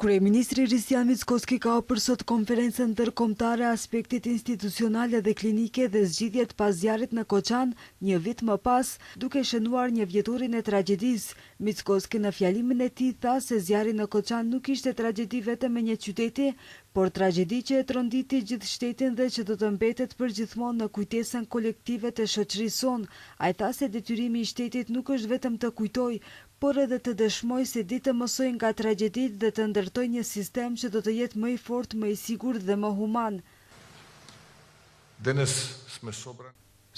Kryeministri Rizjan Mickoski ka hapur sot konferencën ndërkombëtare aspektit institucionale dhe klinike dhe zgjidhjet pas zjarrit në Koçan një vit më pas, duke shënuar një vjetorin e tragjedisë. Mickoski në fjalimin e tij tha se zjarri në Koçan nuk ishte tragjedi vetëm e një qyteti, por tragjedi që e tronditi gjithë shtetin dhe që do të mbetet përgjithmonë në kujtesën kolektive të shoqërisë sonë. Ai tha se detyrimi i shtetit nuk është vetëm të kujtojë, por edhe të dëshmoj se ditë të mësoj nga tragjeditë dhe të ndërtoj një sistem që do të jetë më i fortë, më i sigurt dhe më human.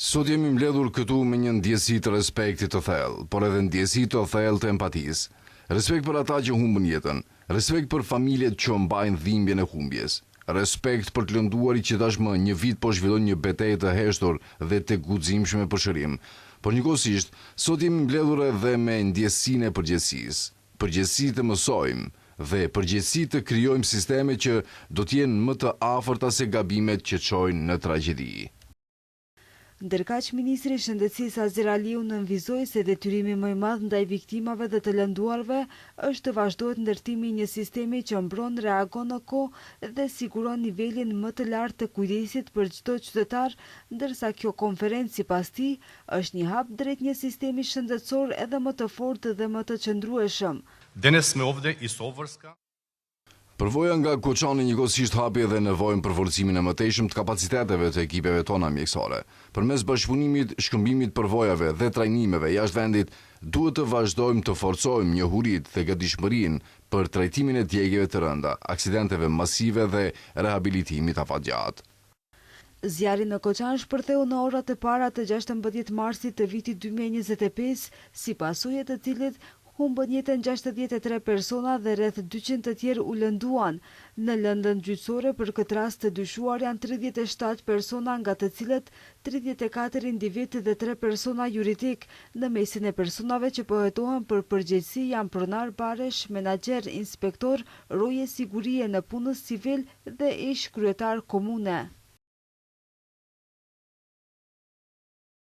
Sot jemi mbledhur këtu me një ndjesi të respektit të thellë, por edhe ndjesi të thellë të empatisë. Respekt për ata që humbën jetën, respekt për familjet që mbajnë dhimbjen e humbjes, respekt për të lënduarit që tashmë një vit po zhvillon një betejë të heshtur dhe të guximshme për shërim. Por njëkohësisht, sot jemi mbledhur edhe me ndjesinë e përgjegjësisë. Përgjegjësi të mësojmë dhe përgjegjësi të krijojmë sisteme që do të jenë më të afërta se gabimet që çojnë në tragjedi. Ndërkaq, ministri i Shëndetësisë Azir Aliu nënvizoi se detyrimi më i madh ndaj viktimave dhe të lënduarve është të vazhdohet ndërtimi i një sistemi që mbron, reagon në kohë dhe siguron nivelin më të lartë të kujdesit për çdo qytetar, ndërsa kjo konferencë sipas tij është një hap drejt një sistemi shëndetësor edhe më të fortë dhe më të qëndrueshëm. Përvoja nga Koçani njëkohësisht hapi edhe nevojën për forcimin e mëtejshëm të kapaciteteve të ekipeve tona mjekësore. Përmes bashkëpunimit, shkëmbimit përvojave dhe trajnimeve jashtë vendit, duhet të vazhdojmë të forcojmë njohuritë dhe gatishmërinë për trajtimin e djegjeve të rënda, aksidenteve masive dhe rehabilitimit afatgjatë. Zjarri në Koçan shpërtheu në orat e para të 16 marsit të vitit 2025, si pasojë të cilit humbën jetën 63 persona dhe rreth 200 të tjerë u lënduan. Në lëndën gjyqësore për këtë rast të dyshuar janë 37 persona, nga të cilët 34 individ dhe 3 persona juridik. Në mesin e personave që po hetohen për përgjegjësi janë pronar baresh, menaxher, inspektor, roje sigurie në punës civil dhe ish kryetar komune.